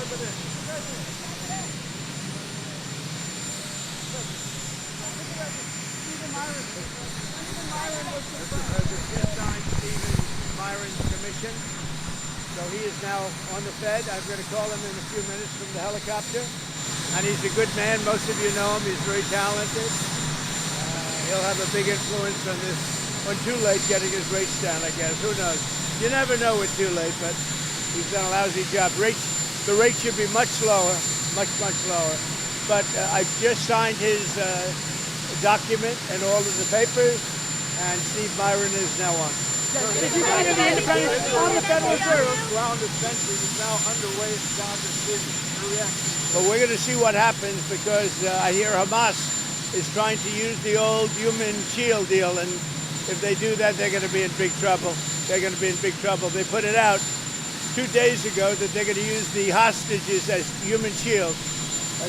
Myron's commission. So he is now on the Fed. I'm going to call him in a few minutes from the helicopter. And he's a good man. Most of you know him. He's very talented. He'll have a big influence on this, on Too Late getting his rates down, I guess. Who knows? You never know with Too Late, but he's done a lousy job. The rate should be much lower, much lower. But I've just signed his document and all of the papers, and Steve Myron is now on. If you believe in the independence on the Federal Reserve, round of fencing is now underway down the city. But we're going to see what happens because I hear Hamas is trying to use the old human shield deal, and if they do that, they're going to be in big trouble. They're going to be in big trouble. They put it out 2 days ago that they're going to use the hostages as human shield.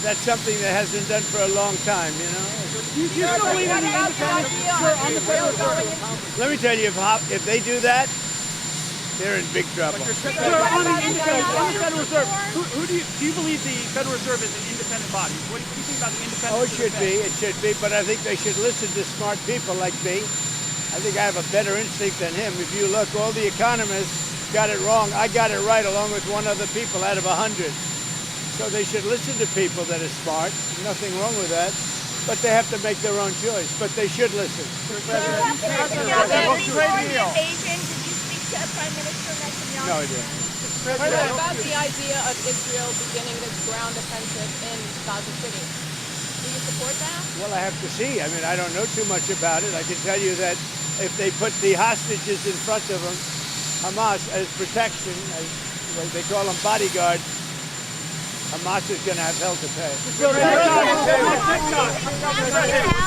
That's something that hasn't done for a long time, you know. you still believe in the independence on the Federal Reserve? Let me tell you, if they do that, they're in big trouble. Sir, on the independence, on the Federal Reserve, who do you believe the Federal Reserve is an independent body? What do you think about the independence? Oh, it should be, but I think they should listen to smart people like me. I think I have a better instinct than him. If you look, all the economists got it wrong. I got it right along with one other people out of 100. So they should listen to people that are smart. Nothing wrong with that. But they have to make their own choice. But they should listen. Prime Minister Netanyahu? No idea. What about the idea of Israel beginning its ground offensive in Gaza City? Do you support that? Well, I have to see. I mean, I don't know too much about it. I can tell you that if they put the hostages in front of them, Hamas, as protection, as they call them bodyguards, Hamas is going to have hell to pay.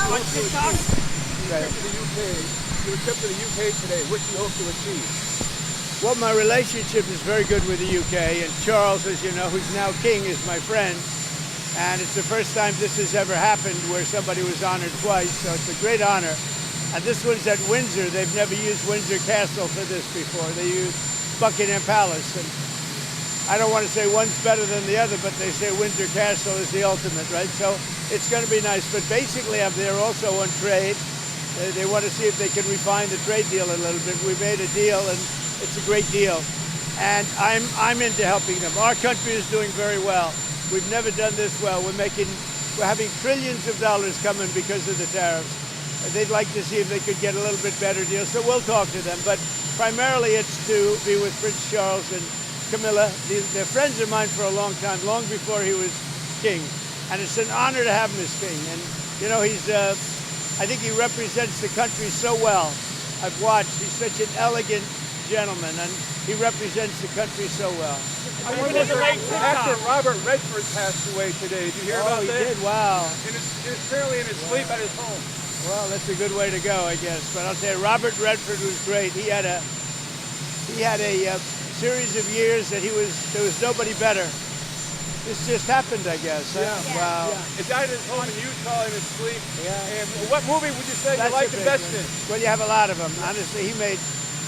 On TikTok. Your trip to the UK today, what do you hope to achieve? Well, my relationship is very good with the UK, and Charles, as you know, who's now king, is my friend. And it's the first time this has ever happened where somebody was honored twice, so it's a great honor. And this one's at Windsor. They've never used Windsor Castle for this before. They used Buckingham Palace. And I don't want to say one's better than the other, but they say Windsor Castle is the ultimate, right? So it's going to be nice. But basically, I'm there also on trade. They want to see if they can refine the trade deal a little bit. We made a deal, and it's a great deal. And I'm into helping them. Our country is doing very well. We've never done this well. We're having trillions of dollars coming because of the tariffs. They'd like to see if they could get a little bit better deal. So we'll talk to them. But primarily it's to be with Prince Charles and Camilla. They're friends of mine for a long time, long before he was king. And it's an honor to have him as king. And, you know, I think he represents the country so well. I've watched. He's such an elegant gentleman, and he represents the country so well. Actor Robert Redford passed away today. Did you hear about that? Oh, he did? Wow. Apparently in his sleep at his home. Well, that's a good way to go, I guess. But I'll say Robert Redford was great. He had a series of years that there was nobody better. This just happened, I guess. Huh? Yeah. Wow. Yeah. He died at his home in Utah in his sleep. Yeah. And what movie would you say you liked the best in? Well, you have a lot of them. Honestly,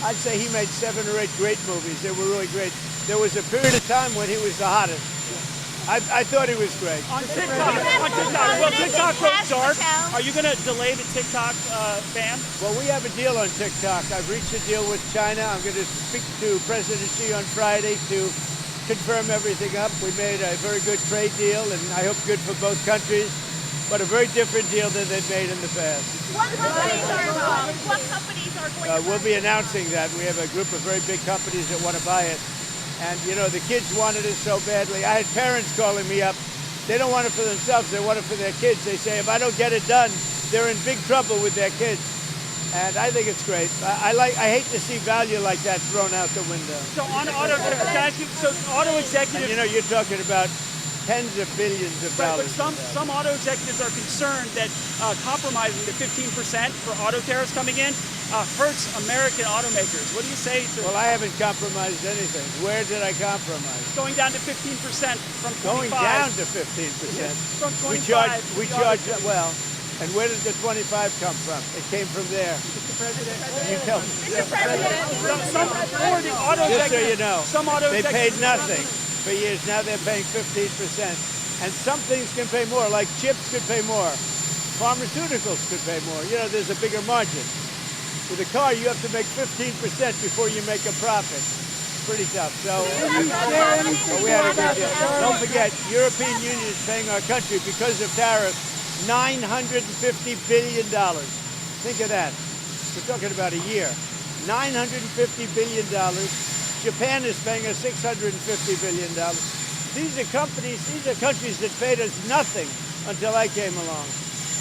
I'd say he made 7 or 8 great movies. They were really great. There was a period of time when he was the hottest. I thought he was great. On TikTok, well, TikTok goes dark. Are you going to delay the TikTok ban? Well, we have a deal on TikTok. I've reached a deal with China. I'm going to speak to President Xi on Friday to confirm everything up. We made a very good trade deal, and I hope good for both countries, but a very different deal than they've made in the past. What companies are going to We'll be announcing that. We have a group of very big companies that want to buy it. And, you know, the kids wanted it so badly. I had parents calling me up. They don't want it for themselves. They want it for their kids. They say, if I don't get it done, they're in big trouble with their kids. And I think it's great. I hate to see value like that thrown out the window. So on auto executives... And, you know, you're talking about tens of billions of dollars. But some auto executives are concerned that compromising the 15% for auto tariffs coming in hurts American automakers. What do you say to... Well, I haven't compromised anything. Where did I compromise? Going down to 15% from 25. Going down to 15%? Yes, from 25. We charge, well, and where did the 25 come from? It came from there. Mr. President. You tell me. Mr. President. Some auto Just so you know, some auto they paid nothing. for years. Now they're paying 15%. And some things can pay more, like chips could pay more. Pharmaceuticals could pay more. You know, there's a bigger margin. With a car, you have to make 15% before you make a profit. Pretty tough. So but we had a big deal. Don't forget, European Union is paying our country because of tariffs $950 billion. Think of that. We're talking about a year. $950 billion. Japan is paying us $650 billion. These are countries that paid us nothing until I came along.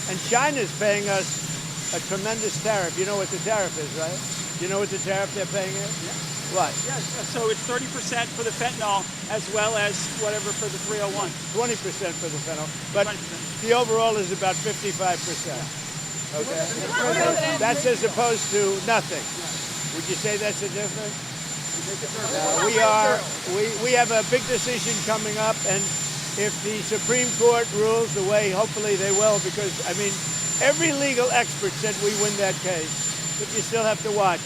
And China's paying us a tremendous tariff. You know what the tariff is, right? You know what the tariff they're paying us? Yeah. What? Yes. So it's 30% for the fentanyl as well as whatever for the 301. 20% for the fentanyl. But 20%. the overall is about 55%. Okay? That's as opposed to nothing. Would you say that's a difference? We have a big decision coming up, and if the Supreme Court rules the way hopefully they will, because I mean every legal expert said we win that case, but you still have to watch.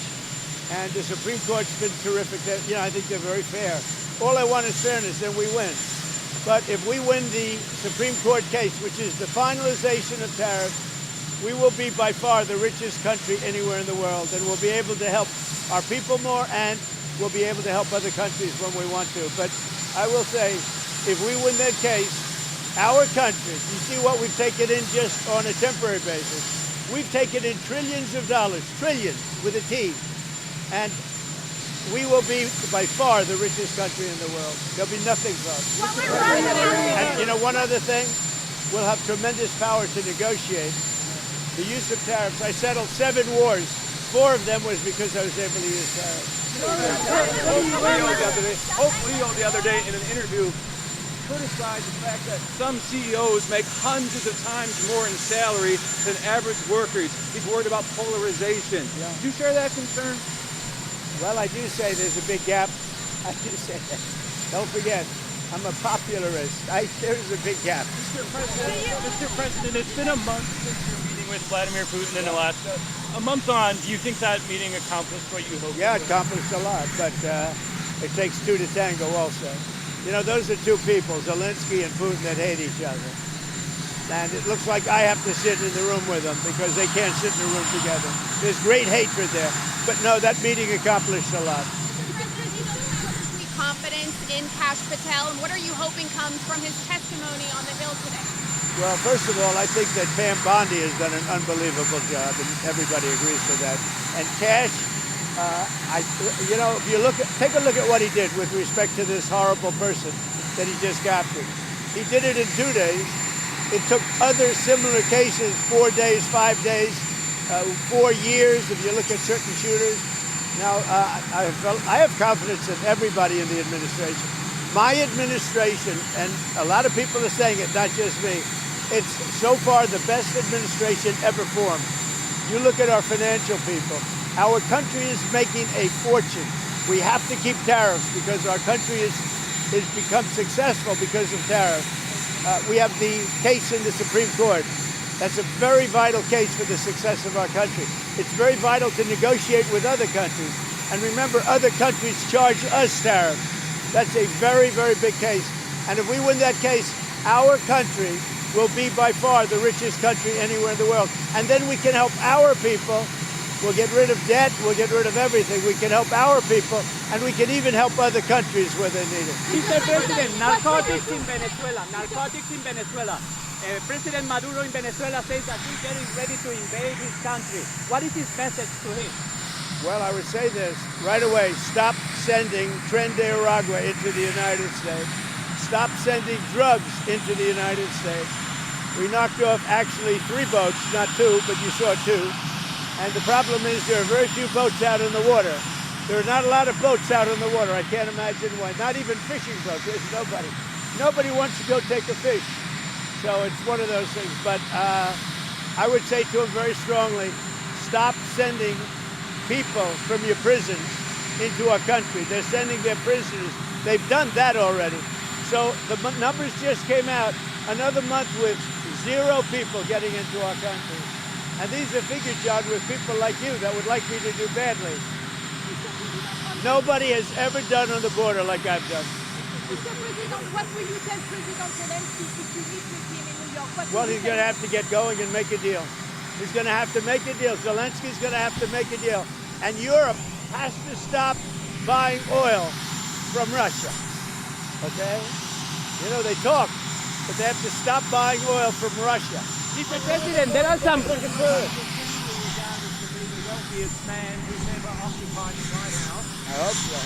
And the Supreme Court's been terrific. I think they're very fair. All I want is fairness, and we win. But if we win the Supreme Court case, which is the finalization of tariffs, we will be by far the richest country anywhere in the world, and we'll be able to help our people more, and we'll be able to help other countries when we want to. But I will say, if we win that case, our country, you see what we've taken in just on a temporary basis. We've taken in trillions of dollars, trillions with a T, and we will be by far the richest country in the world. There'll be nothing close. And you know, one other thing, we'll have tremendous power to negotiate. The use of tariffs, I settled 7 wars. 4 of them was because I was able to use tariffs. Hope Leo the other day in an interview criticized the fact that some CEOs make hundreds of times more in salary than average workers. He's worried about polarization. Yeah. Do you share that concern? Well, I do say there's a big gap. I do say that. Don't forget, I'm a popularist. There's a big gap. Mr. President, it's been a month since your meeting with Vladimir Putin in Alaska. A month on, do you think that meeting accomplished what you hoped? Yeah, it accomplished a lot, but it takes 2 to tango also. You know, those are 2 people, Zelensky and Putin, that hate each other. And it looks like I have to sit in the room with them because they can't sit in the room together. There's great hatred there. But no, that meeting accomplished a lot. Confidence in Kash Patel, and what are you hoping comes from his testimony on the Hill today? Well, first of all, I think that Pam Bondi has done an unbelievable job, and everybody agrees with that. And Kash, if you take a look at what he did with respect to this horrible person that he just captured. He did it in 2 days. It took other similar cases 4 days, 5 days, 4 years. If you look at certain shooters. Now, I have confidence in everybody in the administration. My administration, and a lot of people are saying it, not just me, it's so far the best administration ever formed. You look at our financial people. Our country is making a fortune. We have to keep tariffs because our country has become successful because of tariffs. We have the case in the Supreme Court. That's a very vital case for the success of our country. It's very vital to negotiate with other countries. And remember, other countries charge us tariffs. That's a very, very big case. And if we win that case, our country will be by far the richest country anywhere in the world. And then we can help our people. We'll get rid of debt. We'll get rid of everything. We can help our people, and we can even help other countries where they need it. Mr. President, narcotics in Venezuela. Narcotics in Venezuela. President Maduro in Venezuela says that he's getting ready to invade his country. What is his message to him? Well, I would say this right away. Stop sending Tren de Aragua into the United States. Stop sending drugs into the United States. We knocked off actually 3 boats, not 2, but you saw 2. And the problem is there are very few boats out in the water. There are not a lot of boats out in the water. I can't imagine why. Not even fishing boats. There's nobody. Nobody wants to go take a fish. So it's one of those things. But I would say to him very strongly, stop sending people from your prisons into our country. They're sending their prisoners. They've done that already. So the numbers just came out. Another month with 0 people getting into our country. And these are figures, John, with people like you that would like me to do badly. Nobody has ever done on the border like I've done. Mr. President, what will you tell President Zelensky if you meet with him in New York? What Well, will you he's going to say? have to get going and make a deal. He's going to have to make a deal. Zelensky's going to have to make a deal. And Europe has to stop buying oil from Russia. Okay? You know, they talk, but they have to stop buying oil from Russia. Mr. President, there are some. The wealthiest man who's ever occupied the White House. I hope so.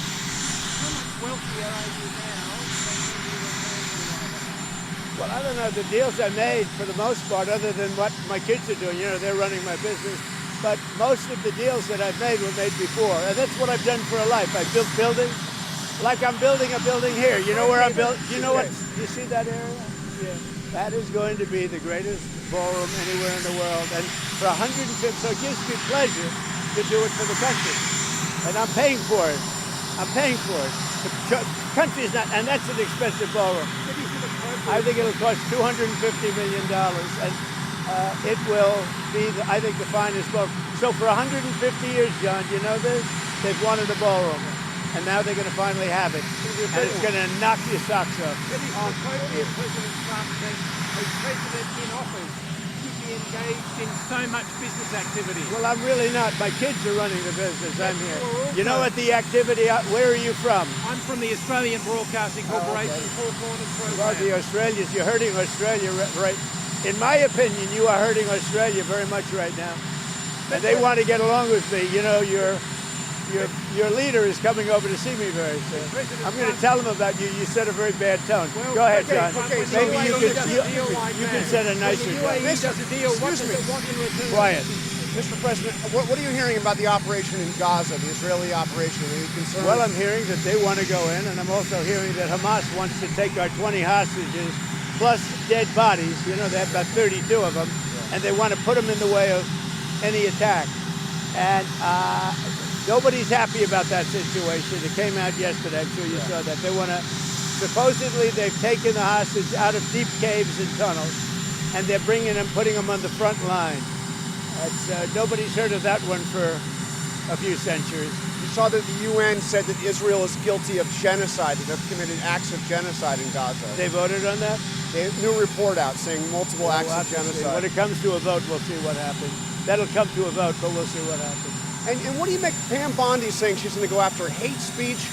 How much wealthier are you now than when you were in the White House? Well, I don't know. The deals I made, for the most part, other than what my kids are doing, you know, they're running my business. But most of the deals that I've made were made before. And that's what I've done for a life. I built buildings. Like I'm building a building here. You know where I'm building? You know what? You see that area? Yeah. That is going to be the greatest ballroom anywhere in the world. And for 150, so it gives me pleasure to do it for the country. And I'm paying for it. I'm paying for it. The country's not, and that's an expensive ballroom. I think it'll cost $250 million, and it will be, I think, the finest ballroom. So for 150 years, John, you know this? They've wanted a ballroom, and now they're going to finally have it, and it's going to knock your socks off. President Trump that a president in office should be engaged in so much business activity. Well, I'm really not. My kids are running the business. I'm here. You know what the activity, where are you from? I'm from the Australian Broadcasting Corporation, Four Corners Well, the program. Australians, you're hurting Australia, right? In my opinion, you are hurting Australia very much right now. And they want to get along with me. You know, your leader is coming over to see me very soon. I'm going to tell him about you. You set a very bad tone. Go ahead, John. Maybe you can set a nicer tone. does a deal, what does it want in return? Quiet. Mr. President, what are you hearing about the operation in Gaza, the Israeli operation? Are you concerned? Well, I'm hearing that they want to go in, and I'm also hearing that Hamas wants to take our 20 hostages, plus dead bodies. You know, they have about 32 of them, and they want to put them in the way of any attack. And nobody's happy about that situation. It came out yesterday. I'm sure you saw that. They want to, supposedly they've taken the hostage out of deep caves and tunnels, and they're bringing them, putting them on the front line. Nobody's heard of that one for a few centuries. You saw that the UN said that Israel is guilty of genocide, that they've committed acts of genocide in Gaza. They voted on that? They have a new report out saying multiple acts We'll of have to see. genocide. When it comes to a vote, we'll see what happens. That'll come to a vote, but we'll see what happens. And what do you make Pam Bondi saying she's going to go after hate speech?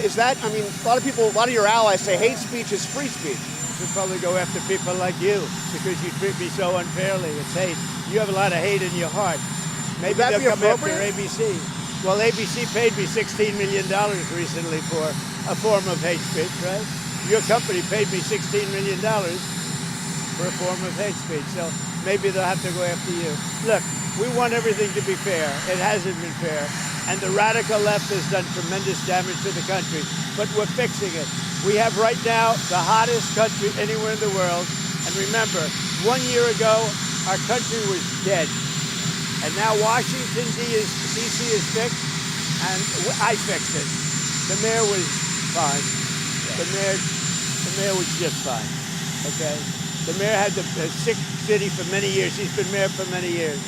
Is that, I mean, a lot of your allies say hate speech is free speech. Should probably go after people like you because you treat me so unfairly. It's hate. You have a lot of hate in your heart. Maybe that they'll be come after appropriate? ABC. Well, ABC paid me $16 million recently for a form of hate speech, right? Your company paid me $16 million for a form of hate speech. So maybe they'll have to go after you. Look, we want everything to be fair. It hasn't been fair. And the radical left has done tremendous damage to the country. But we're fixing it. We have right now the hottest country anywhere in the world. And remember, 1 year ago, our country was dead. And now Washington, D.C. is fixed, and I fixed it. The mayor was fine. The mayor was just fine, okay? The mayor had a sick city for many years. He's been mayor for many years.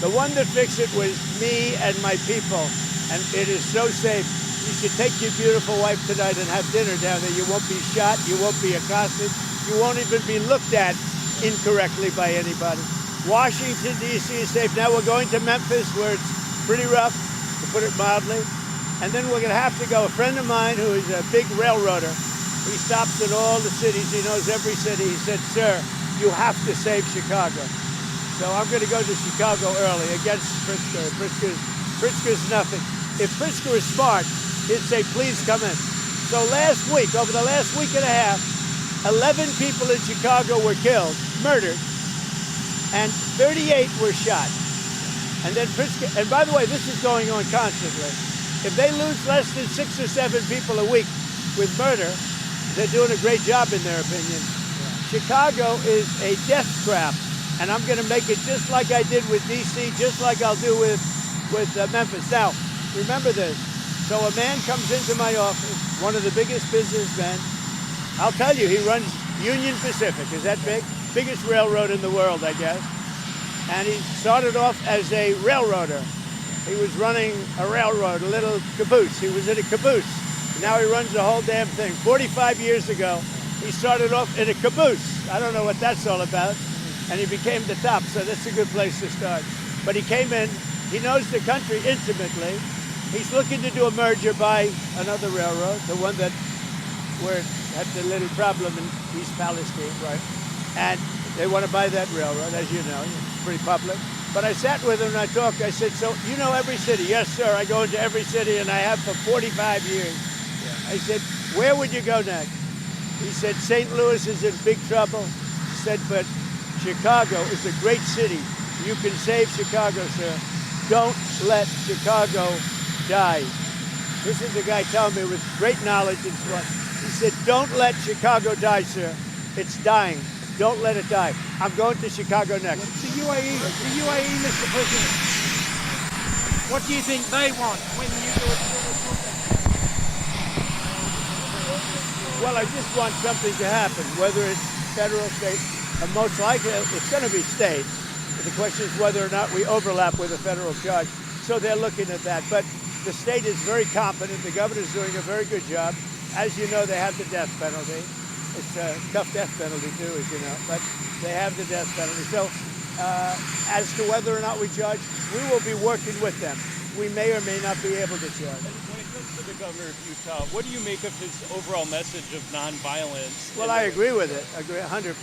The one that fixed it was me and my people, and it is so safe. You should take your beautiful wife tonight and have dinner down there. You won't be shot. You won't be accosted. You won't even be looked at incorrectly by anybody. Washington, D.C. is safe. Now we're going to Memphis, where it's pretty rough, to put it mildly. And then we're going to have to go. A friend of mine who is a big railroader, he stops in all the cities. He knows every city. He said, sir, you have to save Chicago. So I'm going to go to Chicago early against Pritzker. Pritzker's nothing. If Pritzker is smart, he'd say, please come in. So last week, over the last week and a half, 11 people in Chicago were killed, murdered, and 38 were shot. And then Pritzker, and by the way, this is going on constantly. If they lose less than 6 or 7 people a week with murder, they're doing a great job in their opinion. Chicago is a death trap, and I'm going to make it just like I did with D.C., just like I'll do with Memphis. Now, remember this. So a man comes into my office, one of the biggest businessmen. I'll tell you, he runs Union Pacific. Is that big? Biggest railroad in the world, I guess. And he started off as a railroader. He was running a railroad, a little caboose. He was in a caboose. Now he runs the whole damn thing. 45 years ago, he started off in a caboose. I don't know what that's all about. And he became the top, so that's a good place to start. But he came in, he knows the country intimately. He's looking to do a merger by another railroad, the one that where it had the little problem in East Palestine. Right. And they want to buy that railroad, as you know. It's pretty public. But I sat with him and I talked. I said, so you know every city? Yes, sir. I go into every city and I have for 45 years. Yeah. I said, where would you go next? He said, St. Louis is in big trouble. He said, but Chicago is a great city. You can save Chicago, sir. Don't let Chicago die. This is the guy telling me with great knowledge and stuff. He said, don't let Chicago die, sir. It's dying. Don't let it die. I'm going to Chicago next. The UAE, Mr. President. What do you think they want when you do it? Well, I just want something to happen, whether it's federal, state, and most likely it's going to be state. But the question is whether or not we overlap with a federal judge. So they're looking at that. But the state is very competent. The governor's doing a very good job. As you know, they have the death penalty. It's a tough death penalty too, as you know, but they have the death penalty. So as to whether or not we judge, we will be working with them. We may or may not be able to judge. When it comes to the governor of Utah, what do you make of his overall message of nonviolence? Well, I agree with it. I agree 100%.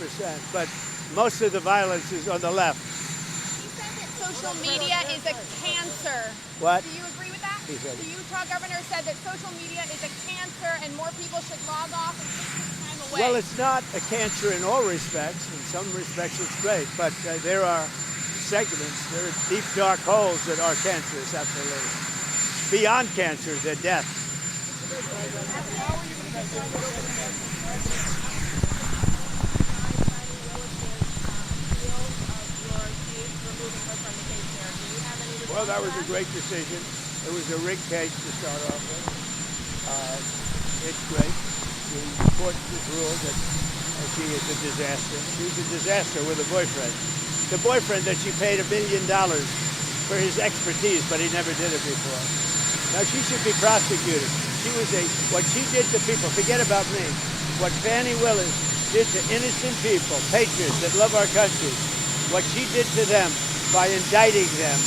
But most of the violence is on the left. He said that social media is a cancer. What? Do you agree with that? He said The Utah governor said that social media is a cancer and more people should log off and take this time away. Well, it's not a cancer in all respects. In some respects, it's great. But there are segments, there are deep, dark holes that are cancerous, absolutely. Beyond cancer, they're death. Well, that was a great decision. It was a rigged case to start off with. It's great. The court just ruled that she is a disaster. She's a disaster with a boyfriend. The boyfriend that she paid $1 million for his expertise, but he never did it before. Now, she should be prosecuted. What she did to people, forget about me, what Fannie Willis did to innocent people, patriots that love our country, what she did to them by indicting them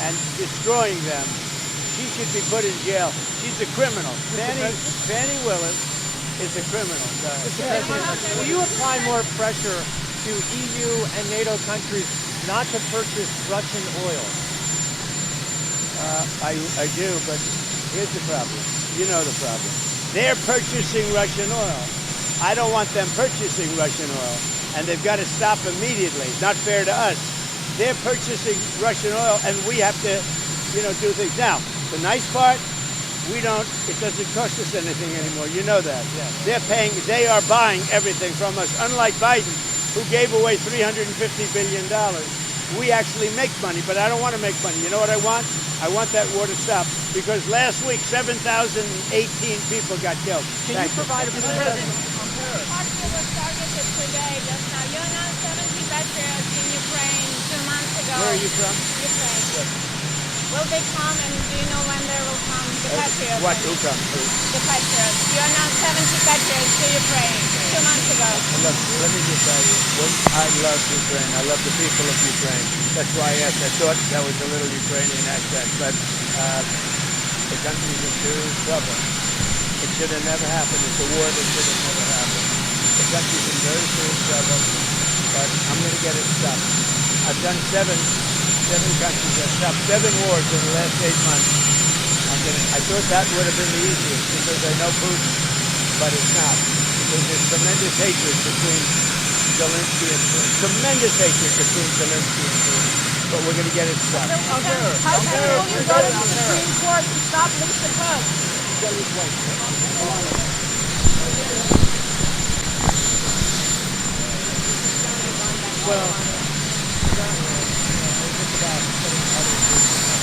and destroying them, she should be put in jail. She's a criminal. Fannie Willis is a criminal. Will you apply more pressure to EU and NATO countries not to purchase Russian oil? I do, but here's the problem. You know the problem. They're purchasing Russian oil. I don't want them purchasing Russian oil, and they've got to stop immediately. It's not fair to us. They're purchasing Russian oil, and we have to, do things. Now, the nice part, it doesn't cost us anything anymore. You know that. Yeah. They are buying everything from us, unlike Biden, who gave away $350 billion. We actually make money, but I don't want to make money. You know what I want? I want that war to stop, because last week, 7,018 people got killed. Can you provide a president? Austria was targeted today, just now. You announced 70 patriots in Ukraine 2 months ago. Where are you from? Ukraine. Yes. Will they come, and do you know when they will come? The patriots. What? Who comes? The patriots. You announced 70 patriots to Ukraine 2 months ago. Look, let me just tell you, I love Ukraine. I love the people of Ukraine. That's why I asked. I thought that was a little Ukrainian accent, but the country's in serious trouble. It should have never happened. It's a war that should have never happened. The country's in very serious trouble, but I'm going to get it stopped. I've done seven countries. I've stopped 7 wars in the last 8 months. I thought that would have been the easiest because I know Putin, but it's not. Because there's tremendous hatred between Zelensky and Putin. Tremendous hatred between Zelensky and Putin. But we're going to get it stopped. How will you go to the Supreme Court to stop Lisa Cook? Well, it's about putting other people